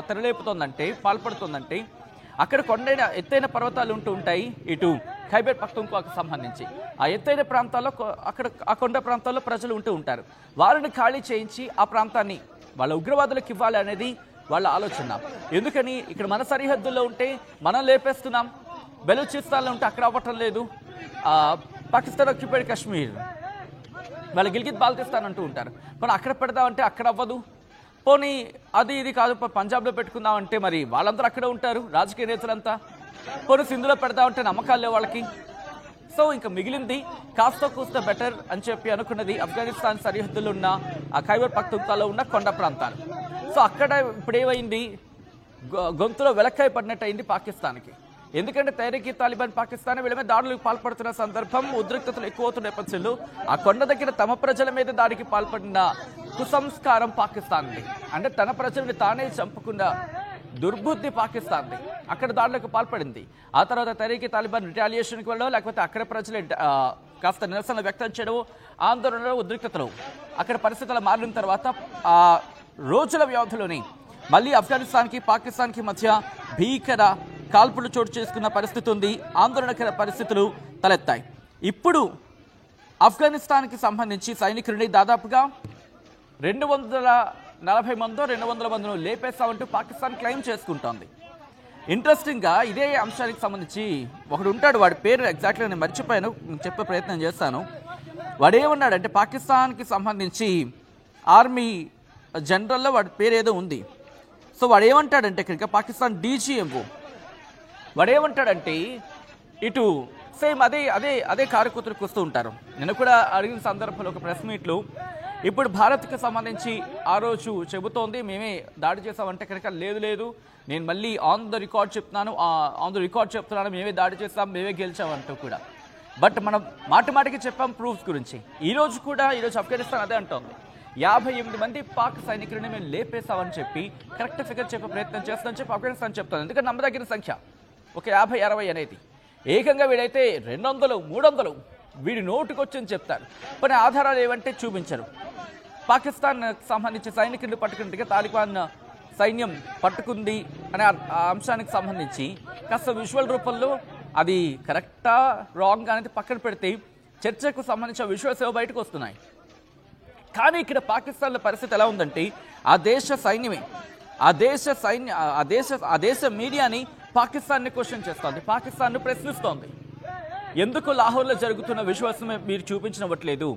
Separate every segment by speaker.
Speaker 1: తెరలేపుతోందంటే పాల్పడుతోందంటే అక్కడ కొండైన ఎత్తైన పర్వతాలు ఉంటూ ఉంటాయి. ఇటు ఖైబర్ పఖ్తూన్ఖ్వాకు సంబంధించి ఆ ఎత్తైన ప్రాంతాల్లో అక్కడ ఆ కొండ ప్రాంతాల్లో ప్రజలు ఉంటూ ఉంటారు. వారిని ఖాళీ చేయించి ఆ ప్రాంతాన్ని వాళ్ళ ఉగ్రవాదులకు ఇవ్వాలి అనేది వాళ్ళ ఆలోచన. ఎందుకని ఇక్కడ మన సరిహద్దుల్లో ఉంటే మనం లేపేస్తున్నాం, బెలూచిస్తాన్లో ఉంటే అక్కడ అవ్వటం లేదు, పాకిస్తాన్ ఆక్యుపైడ్ కాశ్మీర్ వాళ్ళ గిల్గిత్ బాల్టిస్తాన్ అంటూ ఉంటారు, కానీ అక్కడ పెడదామంటే అక్కడ అవ్వదు. పోనీ అది ఇది కాదు పంజాబ్లో పెట్టుకుందామంటే మరి వాళ్ళందరూ అక్కడే ఉంటారు రాజకీయ నేతలంతా. పోనీ సింధులో పెడదామంటే నమ్మకాలు లేవు వాళ్ళకి. సో ఇంకా మిగిలింది కాస్త కూస్త బెటర్ అని చెప్పి అనుకున్నది ఆఫ్ఘనిస్తాన్ సరిహద్దులో ఉన్న ఆ ఖైబర్ పఖ్తూన్ఖ్వాలో ఉన్న కొండ ప్రాంతాలు. సో అక్కడ ఇప్పుడు ఏమైంది, గొంతులో వెలక్కాయ పడినట్టు అయింది పాకిస్తాన్కి. ఎందుకంటే తహరీక్ తాలిబాన్ పాకిస్తాన్ వీళ్ళ మీద దాడులకు పాల్పడుతున్న సందర్భం, ఉద్రిక్తతలు ఎక్కువ అవుతున్న నేపథ్యంలో ఆ కొండ దగ్గర తమ ప్రజల మీద దాడికి పాల్పడిన కుసంస్కారం పాకిస్తాన్ది. అంటే తన ప్రజల్ని తానే చంపుకున్న దుర్బుద్ధి పాకిస్తాన్ది. అక్కడ దాడులకు పాల్పడింది. ఆ తర్వాత తహరీక్ తాలిబాన్ రిటాలియేషన్కి వెళ్ళడం, లేకపోతే అక్కడ ప్రజలు కాస్త నిరసన వ్యక్తం చేయడం, ఆందోళనలో ఉద్రిక్తతలు అక్కడ పరిస్థితులు మారిన తర్వాత ఆ రోజుల వ్యవధిలోనే మళ్ళీ ఆఫ్ఘనిస్తాన్కి పాకిస్తాన్కి మధ్య భీకర కాల్పులు చోటు చేసుకున్న పరిస్థితి ఉంది. ఆందోళనకర పరిస్థితులు తలెత్తాయి. ఇప్పుడు ఆఫ్ఘనిస్తాన్కి సంబంధించి సైనికులని దాదాపుగా 240 మందో 200 మందిని లేపేస్తామంటూ పాకిస్తాన్ క్లెయిమ్ చేసుకుంటోంది. ఇంట్రెస్టింగ్గా ఇదే అంశానికి సంబంధించి ఒకడు ఉంటాడు, వాడి పేరు ఎగ్జాక్ట్గా నేను మర్చిపోయాను, చెప్పే ప్రయత్నం చేస్తాను. వాడు ఏమన్నాడంటే పాకిస్తాన్కి సంబంధించి ఆర్మీ జనరల్లో వాడి పేరు ఏదో ఉంది. సో వాడు ఏమంటాడంటే ఇక పాకిస్తాన్ డీజీఎంఓ వాడు ఏమంటాడంటే ఇటు సేమ్ అదే అదే అదే కారు కూతురికి వస్తూ ఉంటారు. నేను కూడా అడిగిన సందర్భంలో ఒక ప్రెస్ మీట్లో ఇప్పుడు భారత్కి సంబంధించి ఆ రోజు చెబుతోంది మేమే దాడి చేసామంటే కనుక లేదు నేను మళ్ళీ ఆన్ ద రికార్డ్ చెప్తున్నాను మేమే దాడి చేస్తాం మేమే గెలిచామంటూ కూడా. బట్ మనం మాటికి చెప్పాం ప్రూఫ్స్ గురించి. ఈరోజు ఆఫ్ఘనిస్తాన్ అదే అంటోంది, 58 మంది పాక్ సైనికులని మేము లేపేస్తామని చెప్పి కరెక్ట్ ఫిగర్ చెప్పే ప్రయత్నం చేస్తామని చెప్పి ఆఫ్ఘనిస్తాన్ చెప్తాను. ఎందుకంటే నమ్మదగిన సంఖ్య ఒక 50-60 అనేది. ఏకంగా వీడైతే 200-300 వీడి నోటుకొచ్చని చెప్తారు, కానీ ఆధారాలు ఏవంటే చూపించరు. పాకిస్తాన్ సంబంధించి సైనికులను పట్టుకున్నట్టుగా తాలిబాన్ సైన్యం పట్టుకుంది అనే ఆ అంశానికి సంబంధించి కాస్త విజువల్ రూపంలో అది కరెక్టా రాంగ్ అనేది పక్కన పెడితే చర్చకు సంబంధించిన విజువల్స్ ఏవో బయటకు వస్తున్నాయి. కానీ ఇక్కడ పాకిస్తాన్లో పరిస్థితి ఎలా ఉందంటే ఆ దేశ మీడియాని పాకిస్తాన్ని క్వశ్చన్ చేస్తోంది, పాకిస్తాన్ను ప్రశ్నిస్తోంది. ఎందుకు లాహోర్లో జరుగుతున్న విజువల్స్ మీరు చూపించనివ్వట్లేదు,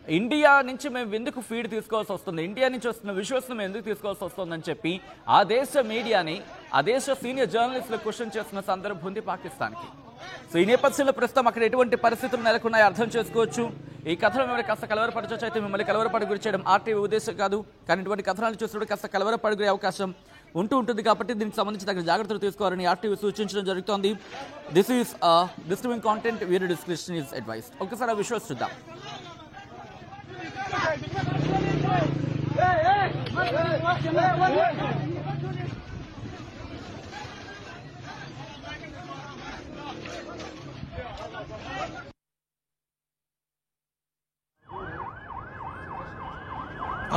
Speaker 1: ఇండియా నుంచి మేము ఎందుకు ఫీడ్ తీసుకోవాల్సి వస్తుంది, ఇండియా నుంచి వస్తున్న విజువల్స్ను మేము ఎందుకు తీసుకోవాల్సి వస్తుందని చెప్పి ఆ దేశ మీడియాని ఆ దేశ సీనియర్ జర్నలిస్టులు క్వశ్చన్ చేస్తున్న సందర్భం ఉంది పాకిస్తాన్కి. సో ఈ నేపథ్యంలో ప్రస్తుతం అక్కడ ఎటువంటి పరిస్థితులు నెలకొన్నాయో అర్థం చేసుకోవచ్చు. ఈ కథలు మిమ్మల్ని కాస్త కలవరపరచవచ్చు, అయితే మిమ్మల్ని కలవరపడి గురి చేయడం ఆర్టీవీ ఉద్దేశం కాదు. కానీ ఇటువంటి కథనాలు చూసినప్పుడు కాస్త కలవరపడిగే అవకాశం ఉంటుంది కాబట్టి దీనికి సంబంధించి తగిన జాగ్రత్తలు తీసుకోవాలని ఆర్టీవీ సూచించడం జరుగుతోంది. This is disturbing content, video description is advice. ఒకసారి ఆ విషయాలు చూద్దాం.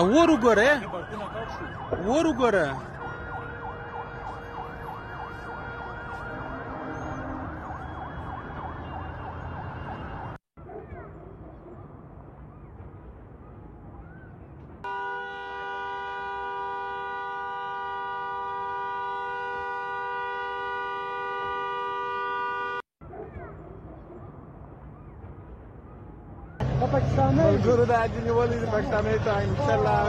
Speaker 2: Ouro Goré? Ouro Goré. Guru da adinho ali do apartamento aí, inshallah,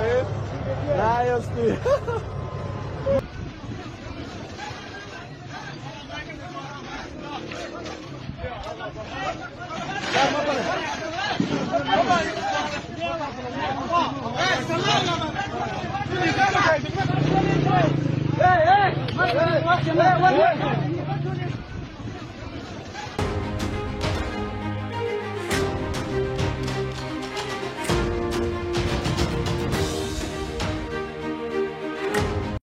Speaker 2: lá eu estou. Hey,